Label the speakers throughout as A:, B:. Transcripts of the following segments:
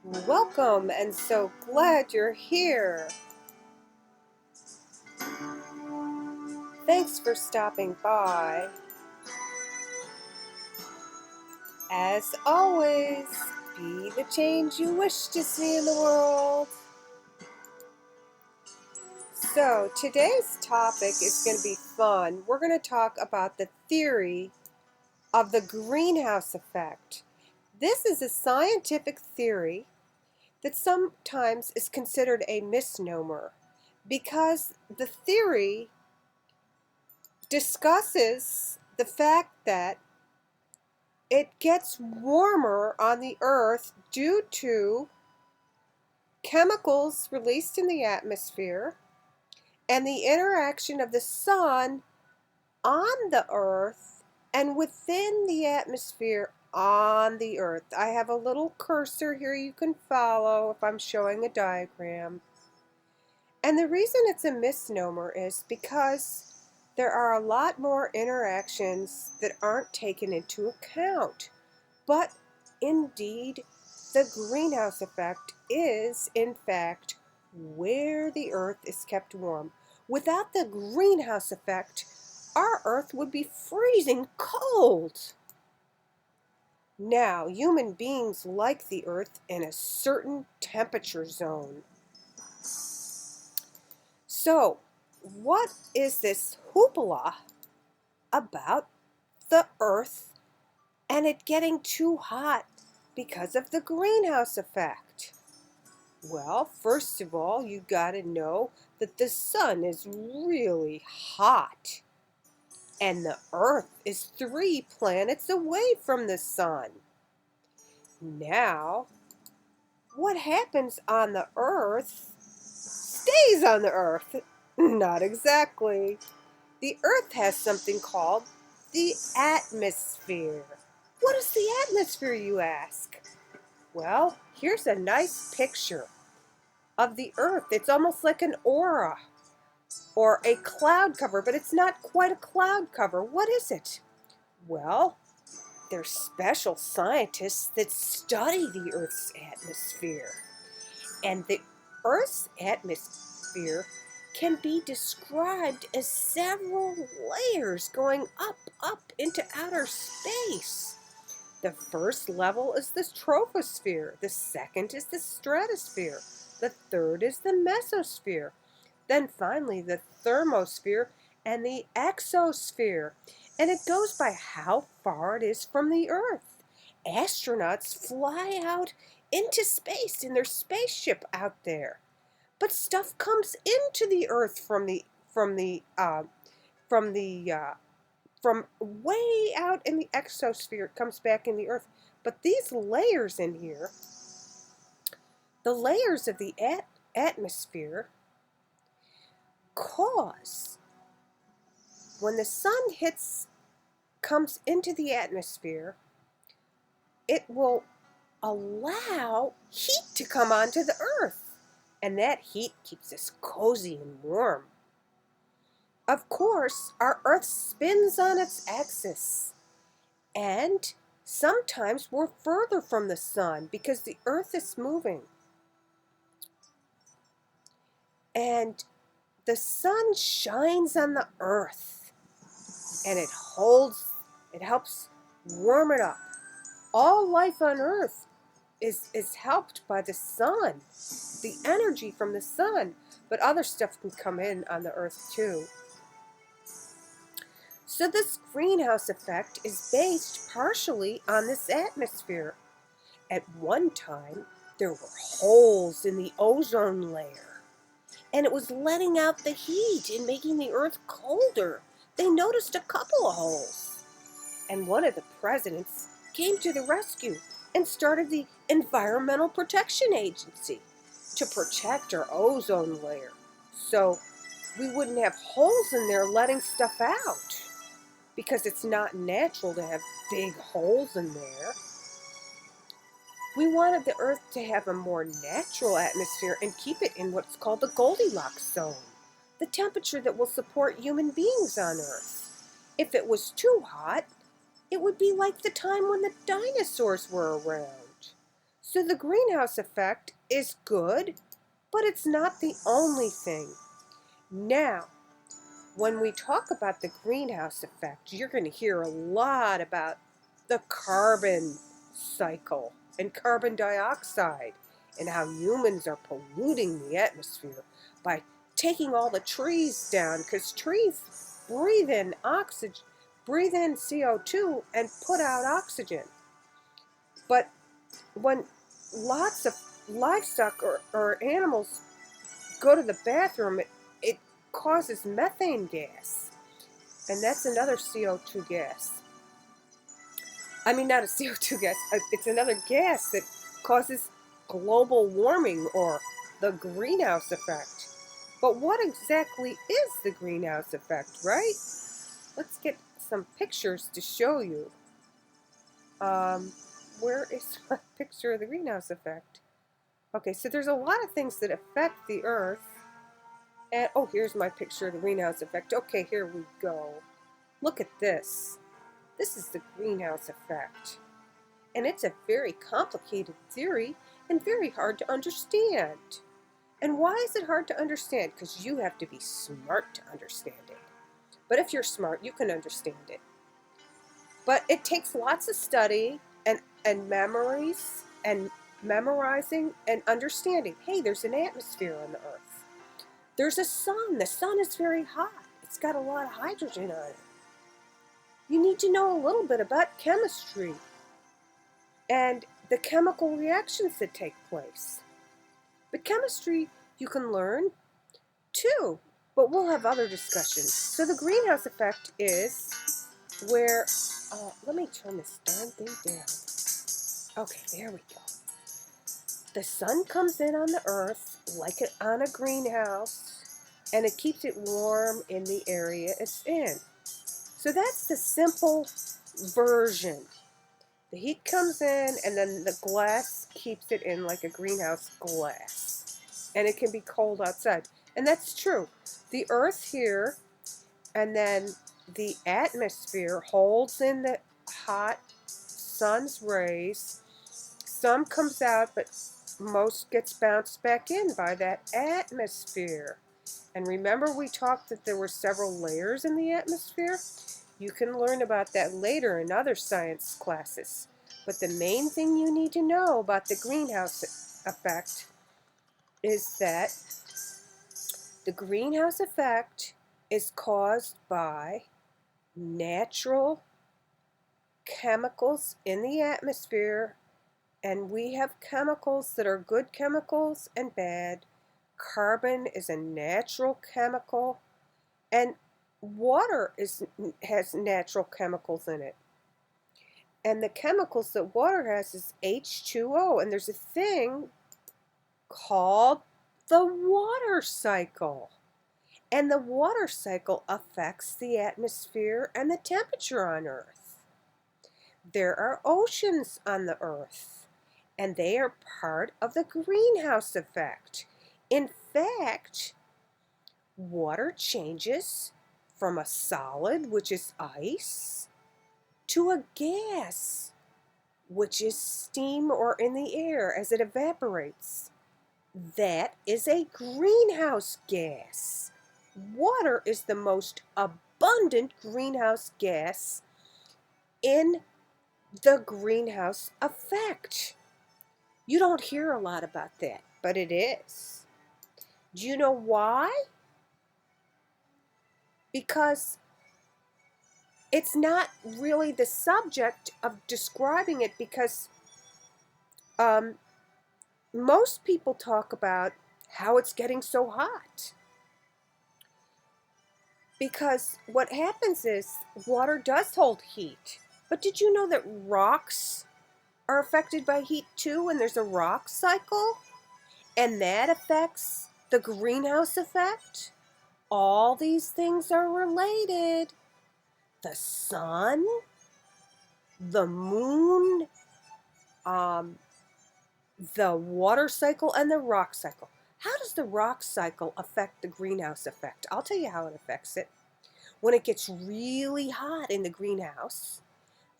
A: Welcome, and so glad you're here. Thanks for stopping by. As always, be the change you wish to see in the world. So, today's topic is going to be fun. We're going to talk about the theory of the greenhouse effect. This is a scientific theory that sometimes is considered a misnomer because the theory discusses the fact that it gets warmer on the earth due to chemicals released in the atmosphere and the interaction of the sun on the earth and within the atmosphere on the earth. I have a little cursor here you can follow if I'm showing a diagram. And the reason it's a misnomer is because there are a lot more interactions that aren't taken into account. But indeed, the greenhouse effect is, in fact, where the earth is kept warm. Without the greenhouse effect, our earth would be freezing cold. Now, human beings like the earth in a certain temperature zone. So, what is this hoopla about the earth and it getting too hot because of the greenhouse effect? Well, first of all, you got to know that the sun is really hot and the earth is 3 planets away from the sun. Now, what happens on the earth stays on the earth. Not exactly. The earth has something called the atmosphere. What is the atmosphere, you ask? Well, here's a nice picture of the earth. It's almost like an aura or a cloud cover, but it's not quite a cloud cover. What is it? Well, there's special scientists that study the Earth's atmosphere. And the Earth's atmosphere can be described as several layers going up into outer space. The first level is the troposphere. The second is the stratosphere. The third is the mesosphere. Then finally the thermosphere and the exosphere. And it goes by how far it is from the Earth. Astronauts fly out into space in their spaceship out there. But stuff comes into the Earth from way out in the exosphere. It comes back in the Earth. But these layers in here, the layers of the atmosphere, cause when the sun comes into the atmosphere, it will allow heat to come onto the earth, and that heat keeps us cozy and warm. Of course, our earth spins on its axis, and sometimes we're further from the sun because the earth is moving. And the sun shines on the earth, and it helps warm it up. All life on earth is helped by the sun, the energy from the sun, but other stuff can come in on the earth too. So this greenhouse effect is based partially on this atmosphere. At one time, there were holes in the ozone layer, and it was letting out the heat and making the earth colder. They noticed a couple of holes, and one of the presidents came to the rescue and started the Environmental Protection Agency to protect our ozone layer so we wouldn't have holes in there letting stuff out, because it's not natural to have big holes in there. We wanted the Earth to have a more natural atmosphere and keep it in what's called the Goldilocks zone, the temperature that will support human beings on Earth. If it was too hot, it would be like the time when the dinosaurs were around. So the greenhouse effect is good, but it's not the only thing. Now, when we talk about the greenhouse effect, you're going to hear a lot about the carbon cycle and carbon dioxide and how humans are polluting the atmosphere by taking all the trees down, because trees breathe in oxygen, breathe in CO2 and put out oxygen. But when lots of livestock or animals go to the bathroom, it causes methane gas. And that's another CO2 gas. I mean, not a CO2 gas. It's another gas that causes global warming or the greenhouse effect. But what exactly is the greenhouse effect, right? Let's get some pictures to show you. Where is my picture of the greenhouse effect? Okay, so there's a lot of things that affect the Earth. And, oh, here's my picture of the greenhouse effect. Okay, here we go. Look at this. This is the greenhouse effect. And it's a very complicated theory and very hard to understand. And why is it hard to understand? Because you have to be smart to understand it. But if you're smart, you can understand it. But it takes lots of study and memories and memorizing and understanding. Hey, there's an atmosphere on the Earth. There's a sun. The sun is very hot. It's got a lot of hydrogen on it. You need to know a little bit about chemistry and the chemical reactions that take place. But chemistry you can learn too, but we'll have other discussions. So the greenhouse effect is where, let me turn this darn thing down. Okay, there we go. The sun comes in on the Earth like on a greenhouse, and it keeps it warm in the area it's in. So that's the simple version. The heat comes in, and then the glass keeps it in like a greenhouse glass. And it can be cold outside. And that's true. The Earth here, and then the atmosphere holds in the hot sun's rays. Some comes out, but most gets bounced back in by that atmosphere. And remember we talked that there were several layers in the atmosphere? You can learn about that later in other science classes. But the main thing you need to know about the greenhouse effect is that the greenhouse effect is caused by natural chemicals in the atmosphere, and we have chemicals that are good chemicals and bad. Carbon is a natural chemical, and water has natural chemicals in it. And the chemicals that water has is H2O, and there's a thing called the water cycle. And the water cycle affects the atmosphere and the temperature on Earth. There are oceans on the Earth, and they are part of the greenhouse effect. In fact, water changes from a solid, which is ice, to a gas, which is steam or in the air as it evaporates. That is a greenhouse gas. Water is the most abundant greenhouse gas in the greenhouse effect. You don't hear a lot about that, but it is. Do you know why? Because it's not really the subject of describing it, because most people talk about how it's getting so hot. Because what happens is water does hold heat. But did you know that rocks are affected by heat too, and there's a rock cycle? And that affects the greenhouse effect? All these things are related. The sun, the moon, the water cycle, and the rock cycle. How does the rock cycle affect the greenhouse effect? I'll tell you how it affects it. When it gets really hot in the greenhouse,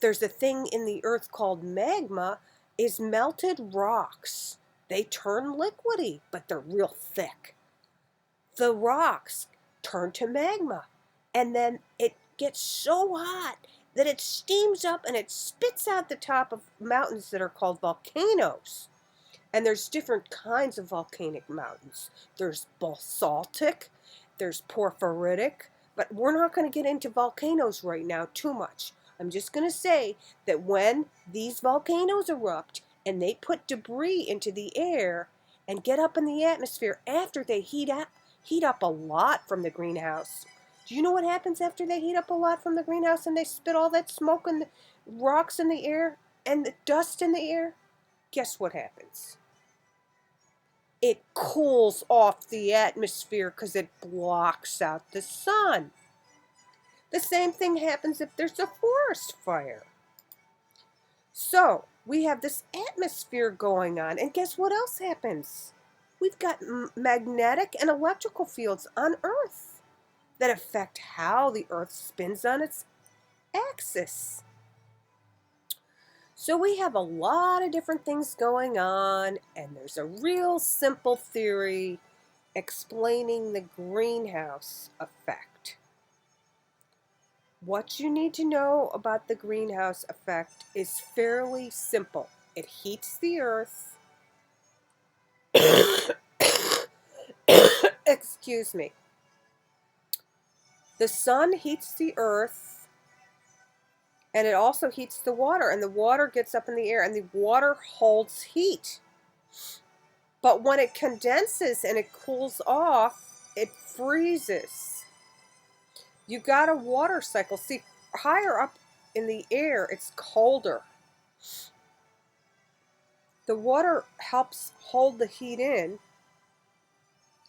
A: there's a thing in the earth called magma is melted rocks. They turn liquidy, but they're real thick. The rocks turn to magma, and then it gets so hot that it steams up and it spits out the top of mountains that are called volcanoes. And there's different kinds of volcanic mountains. There's basaltic, there's porphyritic, but we're not going to get into volcanoes right now too much. I'm just going to say that when these volcanoes erupt and they put debris into the air and get up in the atmosphere after they heat up a lot from the greenhouse. Do you know what happens after they heat up a lot from the greenhouse and they spit all that smoke and the rocks in the air and the dust in the air? Guess what happens? It cools off the atmosphere because it blocks out the sun. The same thing happens if there's a forest fire. So we have this atmosphere going on, and guess what else happens? We've got magnetic and electrical fields on Earth that affect how the Earth spins on its axis. So we have a lot of different things going on, and there's a real simple theory explaining the greenhouse effect. What you need to know about the greenhouse effect is fairly simple. It heats the Earth. Excuse me. The sun heats the Earth, and it also heats the water, and the water gets up in the air, and the water holds heat. But when it condenses and it cools off, it freezes. You got a water cycle. See, higher up in the air, it's colder. The water helps hold the heat in,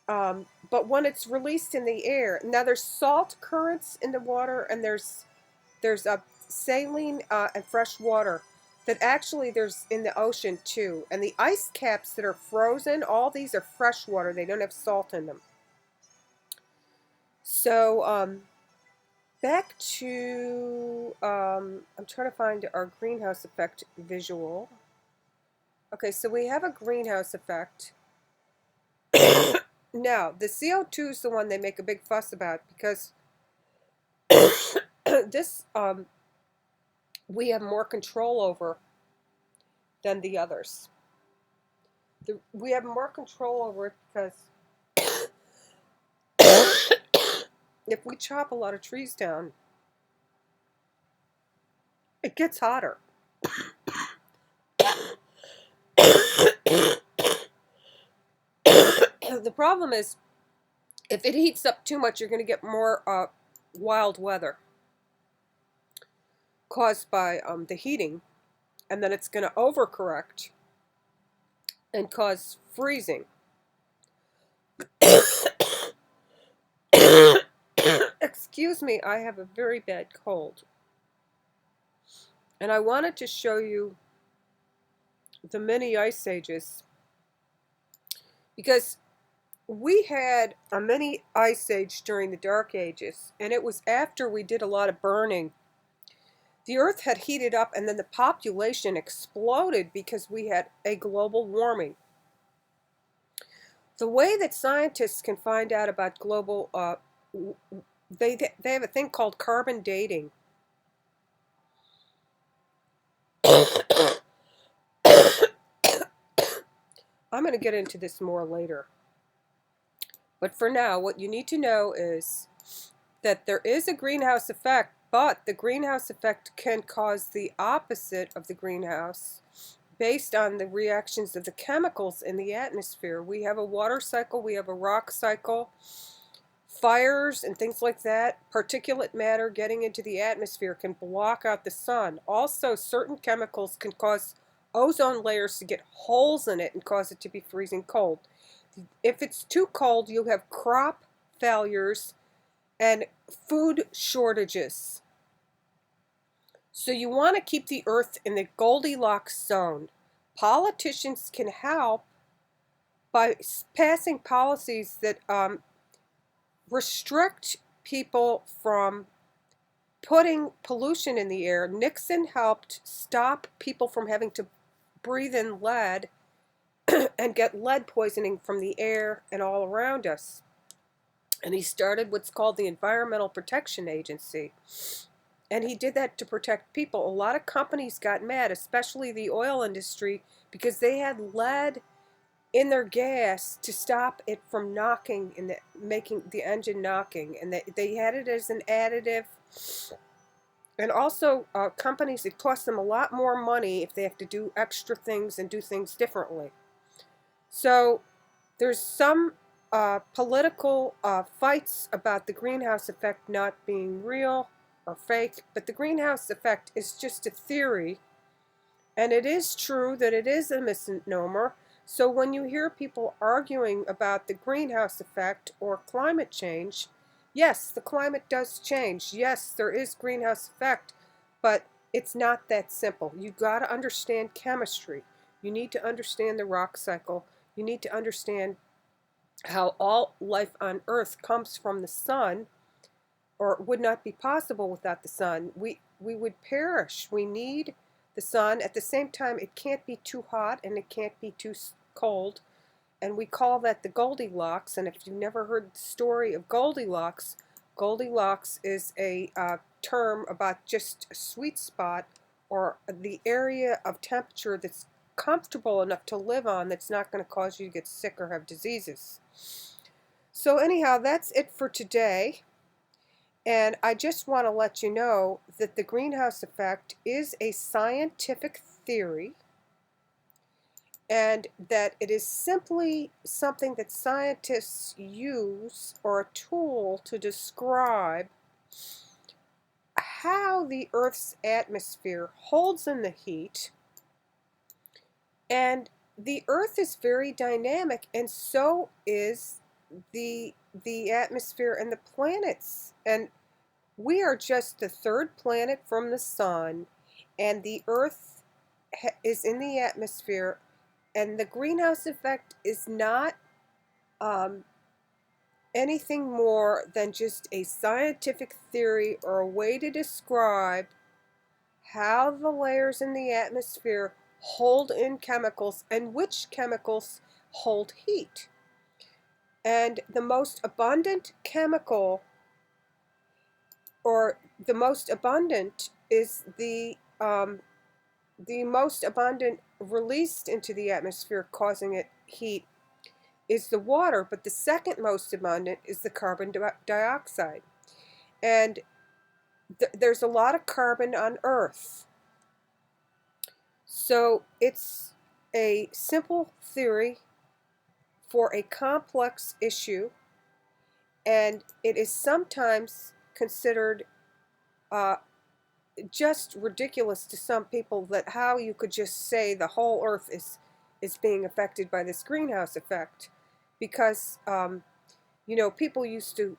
A: but when it's released in the air, now there's salt currents in the water, and there's a saline and fresh water that actually there's in the ocean too. And the ice caps that are frozen, all these are fresh water. They don't have salt in them. So back to, I'm trying to find our greenhouse effect visual. Okay, so we have a greenhouse effect. Now, the CO2 is the one they make a big fuss about because this we have more control over than the others. We have more control over it because if we chop a lot of trees down, it gets hotter. The problem is, if it heats up too much, you're going to get more wild weather caused by the heating, and then it's going to overcorrect and cause freezing. Excuse me, I have a very bad cold. And I wanted to show you the mini ice ages because we had a mini ice age during the Dark Ages, and it was after we did a lot of burning. The Earth had heated up, and then the population exploded because we had a global warming. The way that scientists can find out about global, they have a thing called carbon dating. I'm going to get into this more later. But for now, what you need to know is that there is a greenhouse effect, but the greenhouse effect can cause the opposite of the greenhouse based on the reactions of the chemicals in the atmosphere. We have a water cycle, we have a rock cycle, fires and things like that. Particulate matter getting into the atmosphere can block out the sun. Also, certain chemicals can cause ozone layers to get holes in it and cause it to be freezing cold. If it's too cold, you have crop failures and food shortages. So you want to keep the Earth in the Goldilocks zone. Politicians can help by passing policies that restrict people from putting pollution in the air. Nixon helped stop people from having to breathe in lead and get lead poisoning from the air and all around us. And he started what's called the Environmental Protection Agency. And he did that to protect people. A lot of companies got mad, especially the oil industry, because they had lead in their gas to stop it from knocking and making the engine knocking. And they had it as an additive. And also, companies, it costs them a lot more money if they have to do extra things and do things differently. So there's some political fights about the greenhouse effect not being real or fake, but the greenhouse effect is just a theory, and it is true that it is a misnomer. So when you hear people arguing about the greenhouse effect or climate change, yes, the climate does change. Yes, there is greenhouse effect, but it's not that simple. You've got to understand chemistry. You need to understand the rock cycle. You need to understand how all life on Earth comes from the sun, or would not be possible without the sun. We would perish. We need the sun. At the same time, it can't be too hot and it can't be too cold. And we call that the Goldilocks. And if you've never heard the story of Goldilocks, Goldilocks is a term about just a sweet spot, or the area of temperature that's comfortable enough to live on, that's not going to cause you to get sick or have diseases. So anyhow, that's it for today. And I just want to let you know that the greenhouse effect is a scientific theory, and that it is simply something that scientists use, or a tool to describe how the Earth's atmosphere holds in the heat. And the Earth is very dynamic, and so is the atmosphere and the planets. And we are just the third planet from the sun, and the Earth is in the atmosphere, and the greenhouse effect is not anything more than just a scientific theory, or a way to describe how the layers in the atmosphere hold in chemicals and which chemicals hold heat. And the most abundant chemical, or the most abundant, is the most abundant released into the atmosphere, causing it heat, is the water. But the second most abundant is the carbon dioxide. And there's a lot of carbon on Earth. So it's a simple theory for a complex issue, and it is sometimes considered just ridiculous to some people, that how you could just say the whole Earth is being affected by this greenhouse effect. Because people used to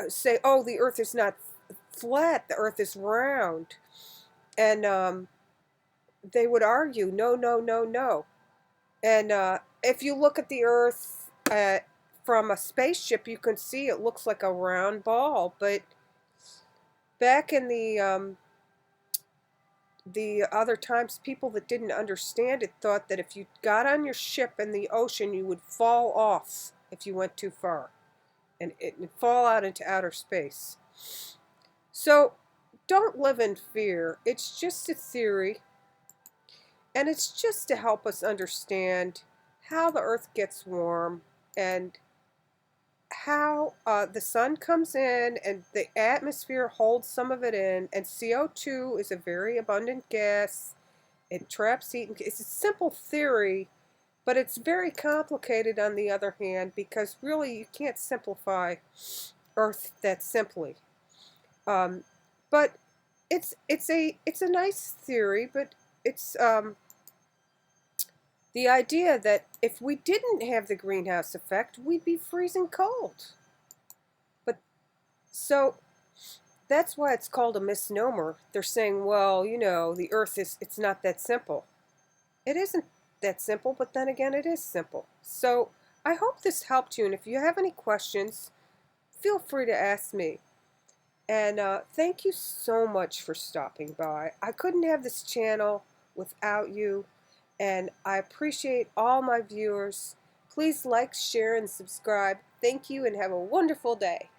A: say, oh, the Earth is not flat, the Earth is round. And they would argue, no, no, no, no. And if you look at the Earth from a spaceship, you can see it looks like a round ball. But back in the other times, people that didn't understand it thought that if you got on your ship in the ocean, you would fall off if you went too far, and it would fall out into outer space. So don't live in fear. It's just a theory, and it's just to help us understand how the Earth gets warm, and how the sun comes in and the atmosphere holds some of it in, and CO2 is a very abundant gas. It traps heat. It's a simple theory, but it's very complicated on the other hand, because really you can't simplify Earth that simply. But it's a nice theory, but it's the idea that if we didn't have the greenhouse effect, we'd be freezing cold. But so that's why it's called a misnomer. They're saying, well, the Earth it's not that simple. It isn't that simple, but then again, it is simple. So I hope this helped you, and if you have any questions, feel free to ask me. And thank you so much for stopping by. I couldn't have this channel without you. And I appreciate all my viewers. Please like, share, and subscribe. Thank you and have a wonderful day.